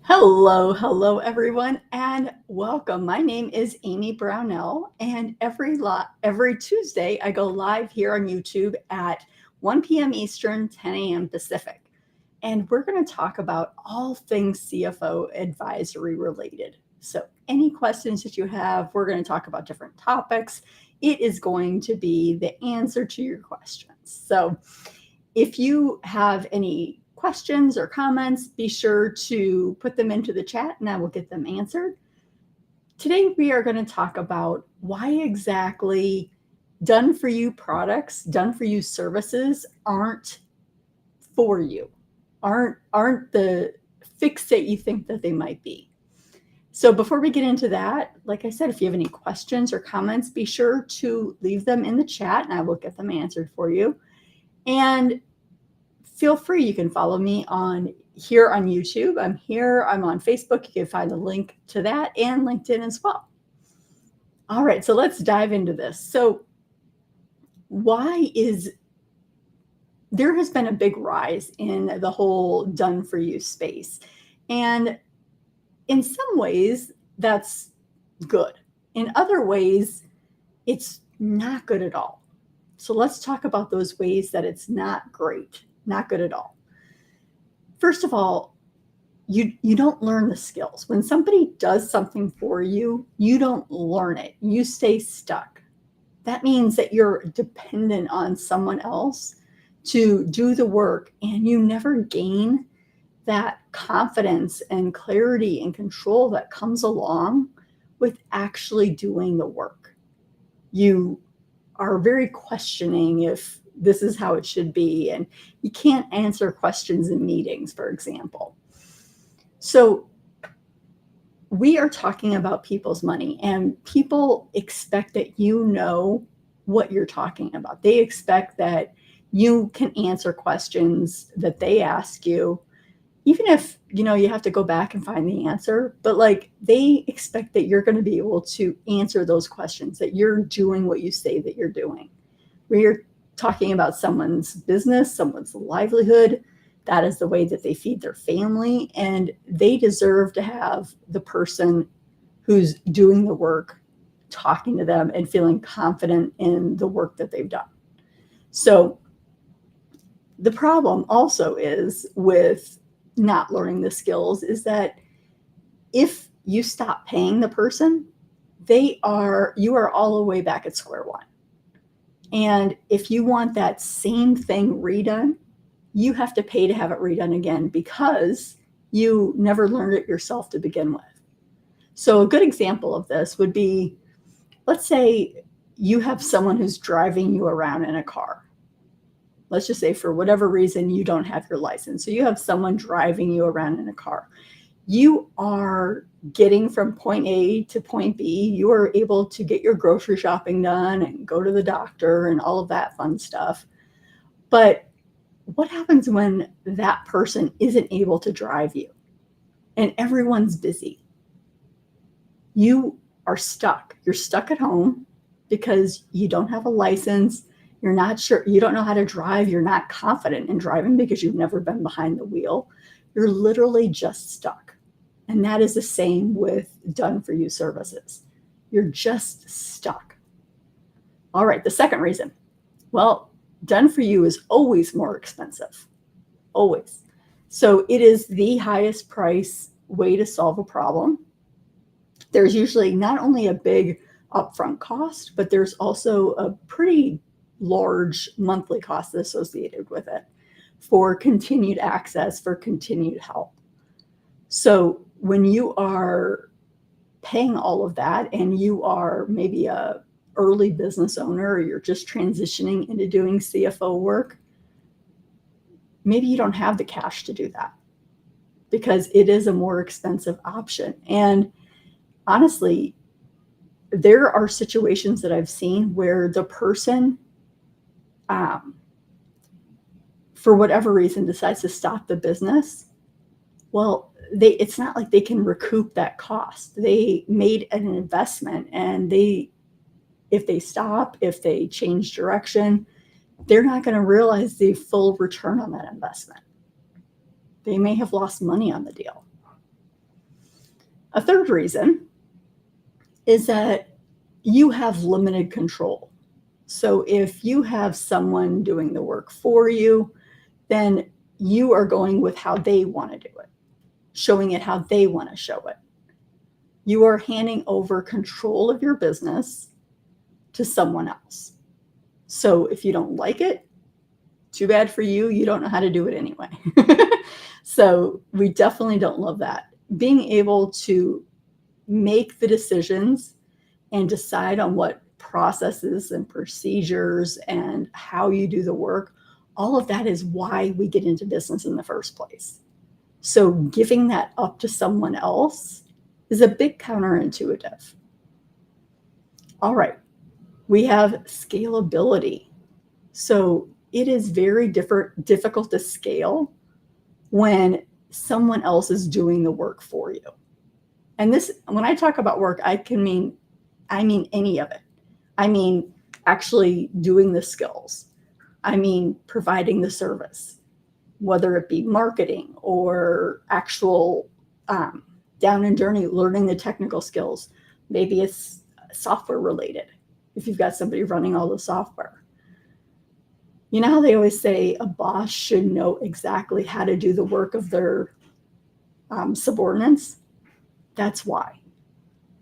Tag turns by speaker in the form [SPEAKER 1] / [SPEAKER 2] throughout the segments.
[SPEAKER 1] Hello, everyone, and welcome. My name is Amy Brownell, and every Tuesday I go live here on YouTube at 1 p.m. Eastern, 10 a.m. Pacific. And we're going to talk about all things CFO advisory related. So, any questions that you have, we're going to talk about different topics. It is going to be the answer to your questions. So, if you have any questions or comments, be sure to put them into the chat and I will get them answered. Today, we are going to talk about why exactly done-for-you products, done-for-you services aren't for you, aren't the fix that you think that they might be. So before we get into that, like I said, if you have any questions or comments, be sure to leave them in the chat and I will get them answered for you. And feel free, you can follow me here on YouTube. I'm on Facebook. You can find a link to that and LinkedIn as well. All right, so let's dive into this. So there has been a big rise in the whole done for you space. And in some ways, that's good. In other ways, it's not good at all. So let's talk about those ways that it's not great, not good at all. First of all, you don't learn the skills. When somebody does something for you, you don't learn it. You stay stuck. That means that you're dependent on someone else to do the work, and you never gain that confidence and clarity and control that comes along with actually doing the work. You are very questioning if this is how it should be, and you can't answer questions in meetings, for example. So we are talking about people's money, and people expect that you know what you're talking about. They expect that you can answer questions that they ask you, even if you have to go back and find the answer, but they expect that you're going to be able to answer those questions, that you're doing what you say that you're doing. We're talking about someone's business, someone's livelihood. That is the way that they feed their family, and they deserve to have the person who's doing the work talking to them and feeling confident in the work that they've done. So the problem also is with not learning the skills is that if you stop paying the person, you are all the way back at square one. And if you want that same thing redone, you have to pay to have it redone again because you never learned it yourself to begin with. So a good example of this would be, let's say you have someone who's driving you around in a car. Let's just say for whatever reason, you don't have your license. So you have someone driving you around in a car. You are getting from point A to point B. You are able to get your grocery shopping done and go to the doctor and all of that fun stuff. But what happens when that person isn't able to drive you and everyone's busy? You are stuck. You're stuck at home because you don't have a license. You're not sure, you don't know how to drive. You're not confident in driving because you've never been behind the wheel. You're literally just stuck. And that is the same with done for you services. You're just stuck. All right, the second reason. Well, done for you is always more expensive. Always. So it is the highest price way to solve a problem. There's usually not only a big upfront cost, but there's also a pretty large monthly cost associated with it for continued access, for continued help. So when you are paying all of that and you are maybe a early business owner or you're just transitioning into doing CFO work, maybe you don't have the cash to do that because it is a more expensive option. And honestly, there are situations that I've seen where the person, for whatever reason, decides to stop the business. Well, it's not like they can recoup that cost. They made an investment, and if they stop, if they change direction, they're not going to realize the full return on that investment. They may have lost money on the deal. A third reason is that you have limited control. So if you have someone doing the work for you, then you are going with how they want to do it, showing it how they want to show it. You are handing over control of your business to someone else. So if you don't like it, too bad for you. You don't know how to do it anyway. So we definitely don't love that. Being able to make the decisions and decide on what processes and procedures and how you do the work, all of that is why we get into business in the first place. So giving that up to someone else is a bit counterintuitive. All right, we have scalability. So it is very difficult to scale when someone else is doing the work for you. And this, when I talk about work, I mean any of it. I mean actually doing the skills. I mean providing the service, whether it be marketing or actual down and journey, learning the technical skills. Maybe it's software related, if you've got somebody running all the software. You know how they always say a boss should know exactly how to do the work of their subordinates? That's why.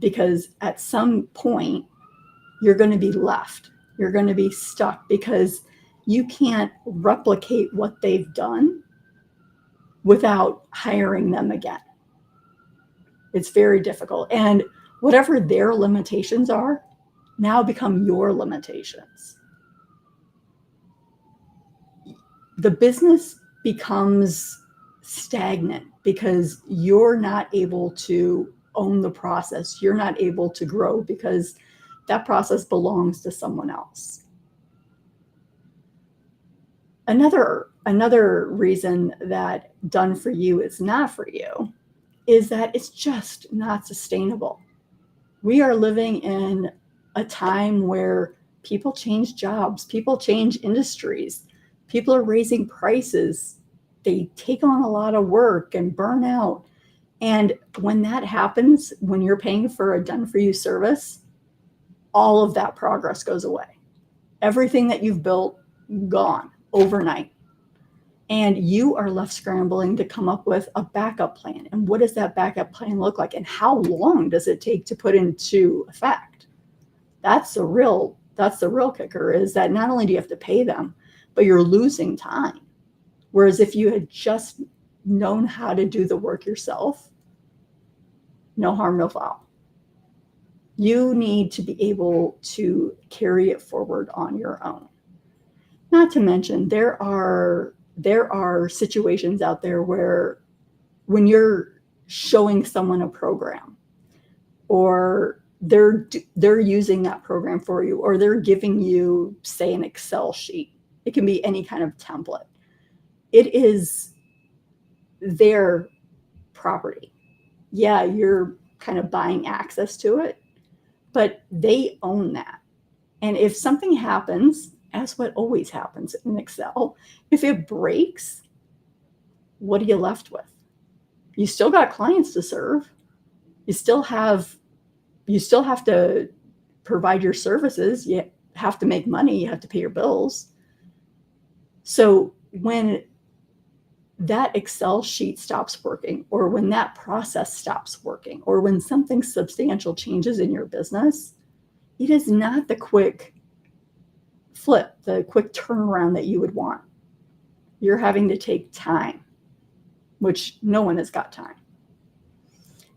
[SPEAKER 1] Because at some point, you're going to be left. You're going to be stuck because you can't replicate what they've done without hiring them again. It's very difficult. And whatever their limitations are, now become your limitations. The business becomes stagnant because you're not able to own the process. You're not able to grow because that process belongs to someone else. Another reason that done for you is not for you is that it's just not sustainable. We are living in a time where people change jobs, people change industries, people are raising prices, they take on a lot of work and burn out. And when that happens, when you're paying for a done-for-you service, all of that progress goes away. Everything that you've built, gone overnight. And you are left scrambling to come up with a backup plan. And what does that backup plan look like? And how long does it take to put into effect? That's the real kicker, is that not only do you have to pay them, but you're losing time. Whereas if you had just known how to do the work yourself, no harm, no foul. You need to be able to carry it forward on your own. Not to mention, there are situations out there where when you're showing someone a program, or they're using that program for you, or they're giving you, say, an Excel sheet. It can be any kind of template. It is their property. Yeah, you're kind of buying access to it, but they own that. And if something happens, as what always happens in Excel, if it breaks, what are you left with? You still got clients to serve. You still have to provide your services. You have to make money. You have to pay your bills. So when that Excel sheet stops working, or when that process stops working, or when something substantial changes in your business, it is not the quick flip, the quick turnaround that you would want. You're having to take time, which no one has got time.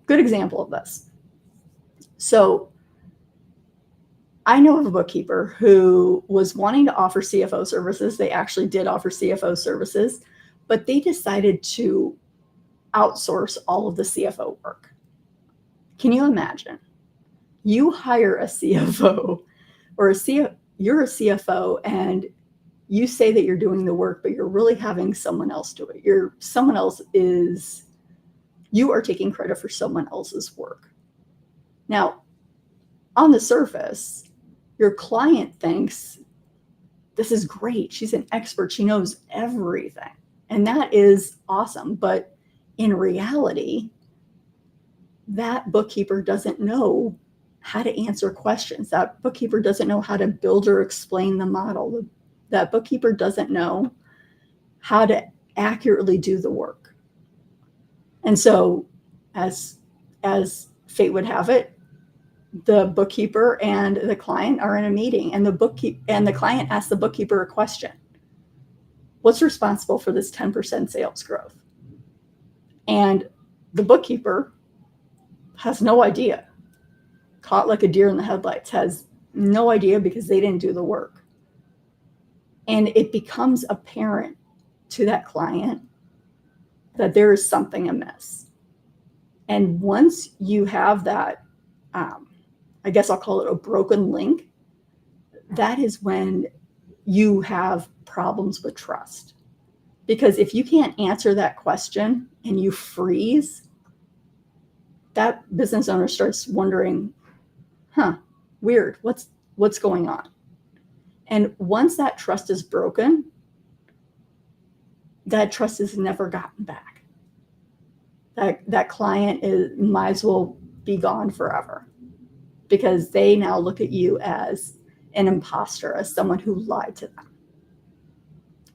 [SPEAKER 1] Good example of this. So I know of a bookkeeper who was wanting to offer CFO services. They actually did offer CFO services, but they decided to outsource all of the CFO work. Can you imagine? You hire a CFO, or you're a CFO, and you say that you're doing the work, but you're really having someone else do it. You are taking credit for someone else's work. Now, on the surface, your client thinks, this is great. She's an expert. She knows everything. And that is awesome. But in reality, that bookkeeper doesn't know how to answer questions. That bookkeeper doesn't know how to build or explain the model. That bookkeeper doesn't know how to accurately do the work. And so as fate would have it, the bookkeeper and the client are in a meeting, and the client asks the bookkeeper a question. What's responsible for this 10% sales growth? And the bookkeeper has no idea. Caught like a deer in the headlights, has no idea because they didn't do the work. And it becomes apparent to that client that there is something amiss. And once you have that, I guess I'll call it a broken link, that is when you have problems with trust. Because if you can't answer that question and you freeze, that business owner starts wondering, weird, what's going on? And once that trust is broken, that trust is never gotten back. That client might as well be gone forever, because they now look at you as an imposter, as someone who lied to them.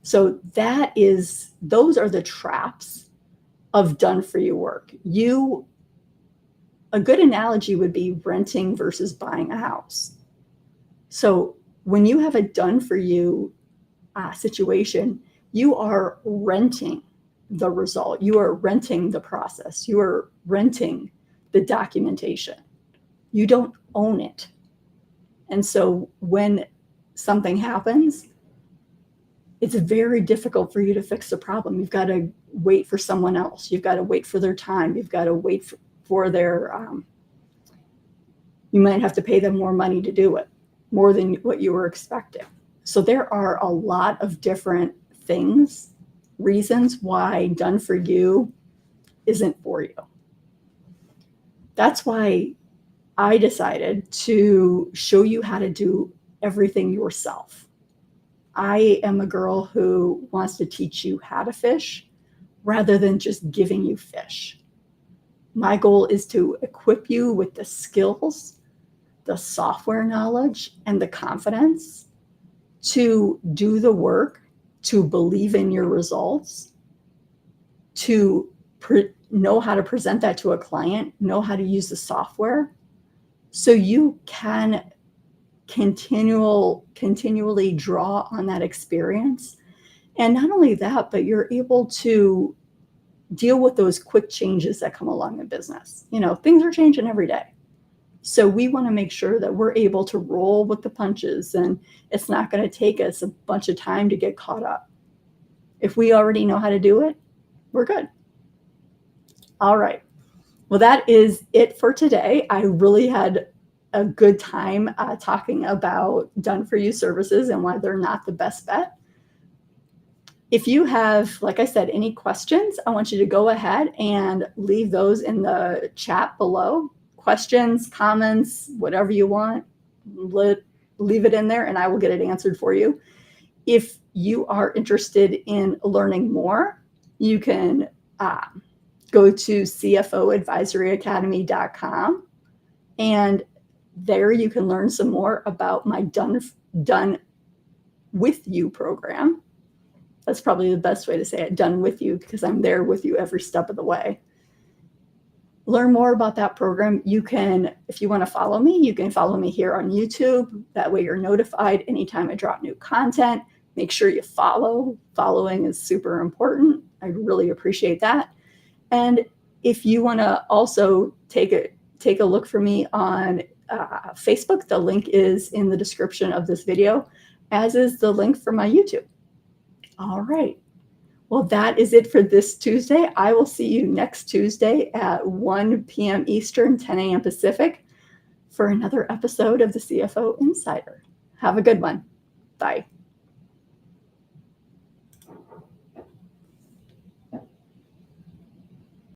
[SPEAKER 1] So those are the traps of done for you work. A good analogy would be renting versus buying a house. So when you have a done for you situation, you are renting the result. You are renting the process. You are renting the documentation. You don't own it. And so when something happens, it's very difficult for you to fix the problem. You've got to wait for someone else. You've got to wait for their time. You've got to wait for their, you might have to pay them more money to do it, more than what you were expecting. So there are a lot of different reasons why done for you isn't for you. That's why I decided to show you how to do everything yourself. I am a girl who wants to teach you how to fish rather than just giving you fish. My goal is to equip you with the skills, the software knowledge, and the confidence to do the work, to believe in your results, to know how to present that to a client, know how to use the software, so you can continually draw on that experience. And not only that, but you're able to deal with those quick changes that come along in business. Things are changing every day. So we want to make sure that we're able to roll with the punches, and it's not going to take us a bunch of time to get caught up. If we already know how to do it, we're good. All right. Well, that is it for today. I really had a good time talking about done for you services and why they're not the best bet. If you have, like I said, any questions, I want you to go ahead and leave those in the chat below. Questions, comments, whatever you want, leave it in there and I will get it answered for you. If you are interested in learning more, you can go to CFOadvisoryacademy.com, and there you can learn some more about my Done With You program. That's probably the best way to say it, done with you, because I'm there with you every step of the way. Learn more about that program. You can, if you want to follow me, you can follow me here on YouTube. That way you're notified anytime I drop new content. Make sure you follow. Following is super important. I really appreciate that. And if you want to also take a look for me on Facebook, the link is in the description of this video, as is the link for my YouTube. All right. Well, that is it for this Tuesday. I will see you next Tuesday at 1 p.m. Eastern, 10 a.m. Pacific for another episode of the CFO Insider. Have a good one. Bye.